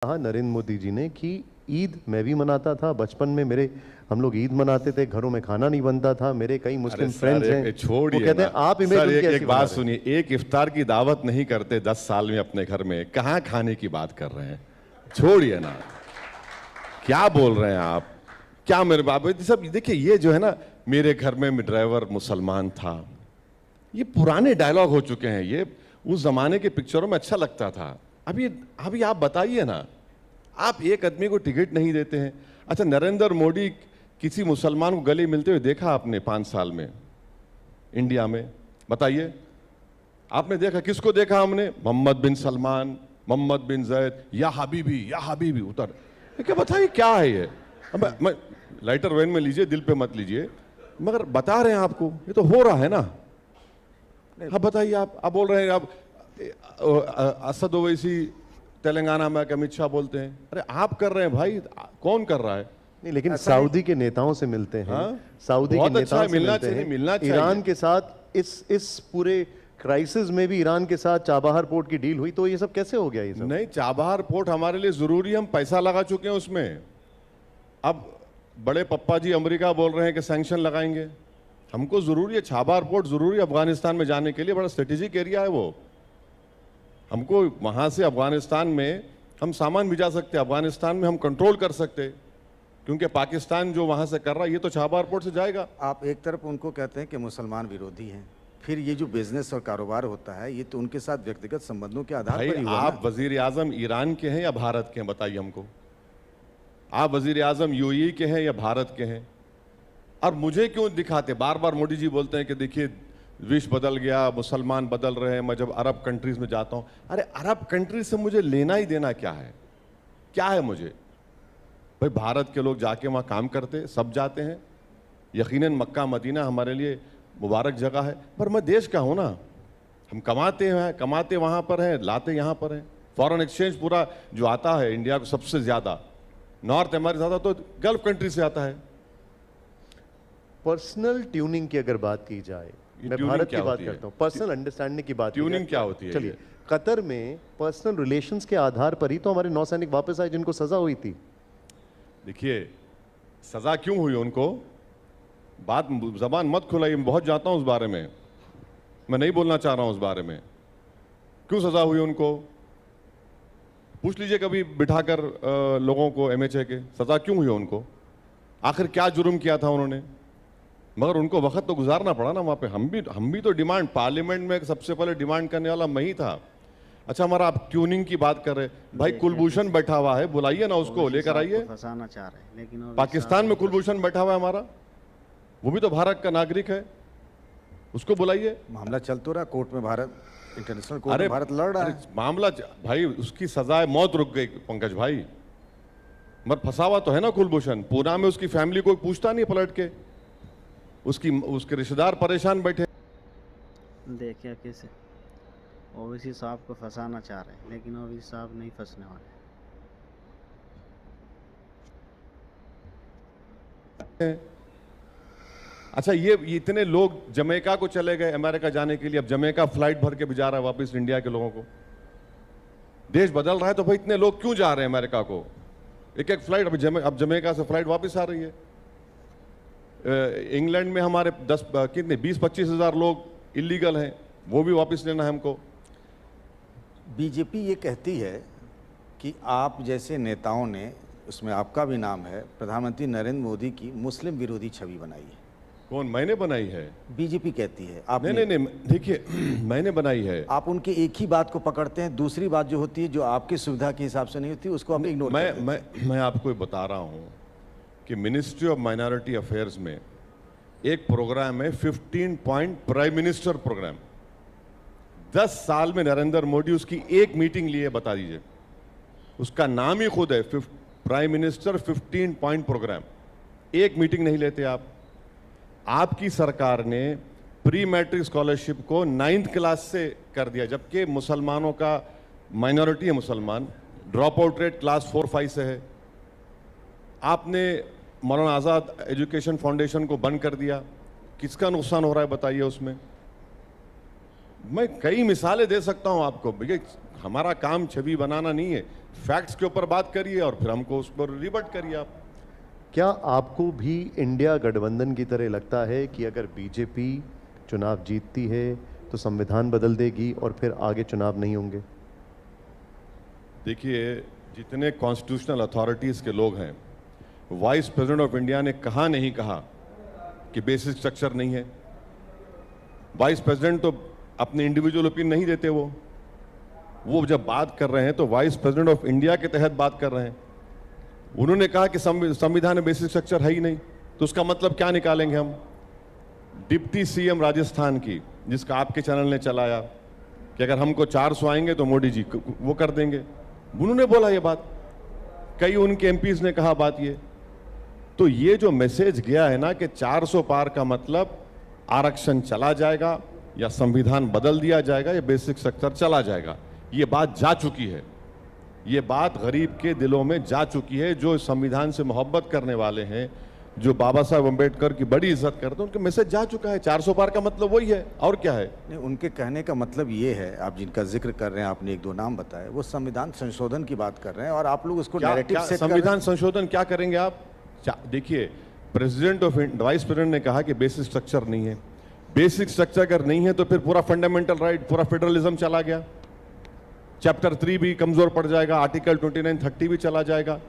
कहा नरेंद्र मोदी जी ने कि ईद मैं भी मनाता था बचपन में, हम लोग ईद मनाते थे, घरों में खाना नहीं बनता था, मेरे कई मुस्लिम फ्रेंड्स हैं, वो कहते हैं आप इमेज उनकी ऐसी एक बात सुनिए, एक इफ्तार की दावत नहीं करते 10 साल में अपने घर में, कहाँ खाने की बात कर रहे हैं? छोड़िए ना, क्या बोल रहे हैं आप? क्या मेरे बाबू सब देखिए, ये जो है ना, मेरे घर में ड्राइवर मुसलमान था, ये पुराने डायलॉग हो चुके हैं। ये उस जमाने के पिक्चरों में अच्छा लगता था। अभी आप बताइए ना, आप एक आदमी को टिकट नहीं देते हैं। अच्छा, नरेंद्र मोदी किसी मुसलमान को गले मिलते हुए देखा आपने 5 साल में इंडिया में? बताइए, आपने देखा? किसको देखा हमने? मोहम्मद बिन सलमान, मोहम्मद बिन जैद, या हबीबी उतर। क्या बताइए क्या है ये? मैं लाइटर वेन में लीजिए, दिल पे मत लीजिए, मगर बता रहे हैं आपको, ये तो हो रहा है ना। हाँ बताइए, आप बोल रहे हैं, आप असद ओवैसी तेलंगाना में अमित शाह बोलते हैं, अरे आप कर रहे हैं भाई, कौन कर रहा है? नहीं, लेकिन सऊदी के नेताओं से मिलते हैं। हाँ? सऊदी के नेताओं से मिलते हैं, मिलना चाहिए। ईरान के साथ इस पूरे क्राइसिस में भी ईरान के साथ चाबहार पोर्ट की डील हुई, तो ये सब कैसे हो गया? ये सब नहीं, चाबहार पोर्ट हमारे लिए जरूरी, हम पैसा लगा चुके हैं उसमें। अब बड़े पप्पा जी अमेरिका बोल रहे हैं कि सैंक्शन लगाएंगे, हमको जरूरी है, चाबहार पोर्ट जरूरी है अफगानिस्तान में जाने के लिए, बड़ा स्ट्रेटेजिक एरिया है वो। हमको वहां से अफगानिस्तान में हम सामान भिजा सकते हैं, अफगानिस्तान में हम कंट्रोल कर सकते हैं, क्योंकि पाकिस्तान जो वहां से कर रहा है ये तो चाबहार पोर्ट से जाएगा। आप एक तरफ उनको कहते हैं कि मुसलमान विरोधी हैं, फिर ये जो बिजनेस और कारोबार होता है ये तो उनके साथ व्यक्तिगत संबंधों के आधार पर ही हुआ। आप वजीर आजम ईरान के हैं या भारत के हैं? बताइए हमको। आप वजीर आजम यूएई के हैं या भारत के हैं? और मुझे क्यों दिखाते? बार बार मोदी जी बोलते हैं कि देखिए विश्व बदल गया, मुसलमान बदल रहे हैं, मैं जब अरब कंट्रीज में जाता हूं, अरे अरब कंट्रीज से मुझे लेना ही देना क्या है? क्या है मुझे? भाई भारत के लोग जाके वहां काम करते, सब जाते हैं, यकीनन मक्का मदीना हमारे लिए मुबारक जगह है, पर मैं देश का हूं ना, हम कमाते वहां पर हैं, लाते यहां पर हैं। फॉरेन एक्सचेंज पूरा जो आता है इंडिया को सबसे ज्यादा, नॉर्थ अमेरिका ज्यादा तो गल्फ कंट्री से आता है। पर्सनल ट्यूनिंग की अगर बात की जाए, मैं भारत की बात करता हूँ, पर्सनल अंडरस्टैंडिंग की बात, ट्यूनिंग क्या होती है? चलिए, कतर में पर्सनल रिलेशंस के आधार पर ही तो हमारे नौसैनिक वापस आए जिनको सजा हुई थी। देखिए, सजा क्यों हुई उनको, बात जबान मत खुलाइए, मैं बहुत जाता हूं उस बारे में, मैं नहीं बोलना चाह रहा हूं उस बारे में। क्यों सजा हुई उनको पूछ लीजिए कभी बिठाकर लोगों को, एमएचए के, सजा क्यों हुई उनको, आखिर क्या जुर्म किया था उन्होंने? मगर उनको वक्त तो गुजारना पड़ा ना वहां पे। हम भी तो डिमांड, पार्लियामेंट में सबसे पहले डिमांड करने वाला मैं ही था। अच्छा, हमारा आप ट्यूनिंग की बात कर रहे हैं, भाई कुलभूषण बैठा हुआ है, बुलाइए ना उसको, लेकर आइए। फंसाना चाह रहे हैं, लेकिन पाकिस्तान में कुलभूषण बैठा हुआ है हमारा, वो भी तो भारत का नागरिक है, उसको बुलाइए। मामला चल तो रहा कोर्ट में, भारत इंटरनेशनल कोर्ट में भारत लड़ रहा है मामला। भाई उसकी सजा है, मौत रुक गई पंकज भाई, मगर फंसा हुआ तो है ना कुलभूषण। पूना में उसकी फैमिली कोई पूछता नहीं पलट के, उसके रिश्तेदार परेशान बैठे। देखिए कैसे ओवैसी साहब को फंसाना चाह रहे हैं, लेकिन ओवैसी साहब नहीं फंसने वाले। अच्छा, ये इतने लोग जमैका को चले गए अमेरिका जाने के लिए, अब जमैका फ्लाइट भर के भी जा रहा है वापस इंडिया के लोगों को। देश बदल रहा है तो भाई इतने लोग क्यों जा रहे हैं अमेरिका को? एक एक फ्लाइट, अब जमैका से फ्लाइट वापस आ रही है। इंग्लैंड में हमारे 20-25 हजार लोग इलीगल हैं, वो भी वापस लेना है हमको। बीजेपी ये कहती है कि आप जैसे नेताओं ने, उसमें आपका भी नाम है, प्रधानमंत्री नरेंद्र मोदी की मुस्लिम विरोधी छवि बनाई है। कौन? मैंने बनाई है? बीजेपी कहती है। आप नहीं, देखिए मैंने बनाई है। आप उनकी एक ही बात को पकड़ते हैं, दूसरी बात जो होती है जो आपकी सुविधा के हिसाब से नहीं होती उसको आप इग्नोर करते हैं। मैं आपको बता रहा हूं कि मिनिस्ट्री ऑफ माइनॉरिटी अफेयर्स में एक प्रोग्राम है 15 पॉइंट प्राइम मिनिस्टर प्रोग्राम। 10 साल में नरेंद्र मोदी उसकी एक मीटिंग लिए, बता दीजिए। उसका नाम ही खुद है प्राइम मिनिस्टर 15 पॉइंट प्रोग्राम। एक मीटिंग नहीं लेते आप। आपकी सरकार ने प्री मैट्रिक स्कॉलरशिप को 9th क्लास से कर दिया, जबकि मुसलमानों का माइनॉरिटी है, मुसलमान ड्रॉप आउट रेट क्लास 4-5 से है। आपने मौलाना आज़ाद एजुकेशन फाउंडेशन को बंद कर दिया। किसका नुकसान हो रहा है बताइए उसमें? मैं कई मिसालें दे सकता हूं आपको। ये हमारा काम छवि बनाना नहीं है, फैक्ट्स के ऊपर बात करिए और फिर हमको उस पर रिवर्ट करिए आप। क्या आपको भी इंडिया गठबंधन की तरह लगता है कि अगर बीजेपी चुनाव जीतती है तो संविधान बदल देगी और फिर आगे चुनाव नहीं होंगे? देखिए, जितने कॉन्स्टिट्यूशनल अथॉरिटीज के लोग हैं, वाइस प्रेसिडेंट ऑफ इंडिया ने कहा नहीं कहा कि बेसिक स्ट्रक्चर नहीं है। वाइस प्रेसिडेंट तो अपने इंडिविजुअल ओपिनियन नहीं देते। वो जब बात कर रहे हैं तो वाइस प्रेसिडेंट ऑफ इंडिया के तहत बात कर रहे हैं। उन्होंने कहा कि संविधान में बेसिक स्ट्रक्चर है ही नहीं, तो उसका मतलब क्या निकालेंगे हम? डिप्टी सीएम राजस्थान की, जिसका आपके चैनल ने चलाया कि अगर हमको 400 आएंगे तो मोदी जी वो कर देंगे, उन्होंने बोला ये बात। कई उनके एमपीज ने कहा बात ये। तो ये जो मैसेज गया है ना कि 400 पार का मतलब आरक्षण चला जाएगा या संविधान बदल दिया जाएगा या बेसिक स्ट्रक्चर चला जाएगा, ये बात जा चुकी है। ये बात गरीब के दिलों में जा चुकी है। जो संविधान से मोहब्बत करने वाले हैं, जो बाबा साहब अम्बेडकर की बड़ी इज्जत करते हैं, उनका मैसेज जा चुका है। 400 पार का मतलब वही है, और क्या है? नहीं, उनके कहने का मतलब ये है, आप जिनका जिक्र कर रहे हैं, आपने एक दो नाम बताए, वो संविधान संशोधन की बात कर रहे हैं और आप लोग उसको नैरेटिव सेट कर रहे हैं। संविधान संशोधन क्या करेंगे आप? देखिए, प्रेसिडेंट ऑफ वाइस प्रेसिडेंट ने कहा कि बेसिक स्ट्रक्चर नहीं है। बेसिक स्ट्रक्चर अगर नहीं है तो फिर पूरा फंडामेंटल राइट, पूरा फेडरलिज्म चला गया। चैप्टर 3 भी कमजोर पड़ जाएगा, आर्टिकल 29, 30 भी चला जाएगा।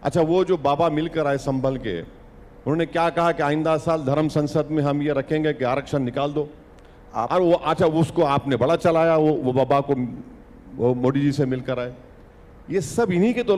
अच्छा, वो जो बाबा मिलकर आए संभल के, उन्होंने क्या कहा कि आइंदा साल धर्म संसद में हम ये रखेंगे कि आरक्षण निकाल दो। और वो, अच्छा, उसको आपने बड़ा चलाया, वो बाबा को वो मोदी जी से मिलकर आए। ये सब इन्हीं के तो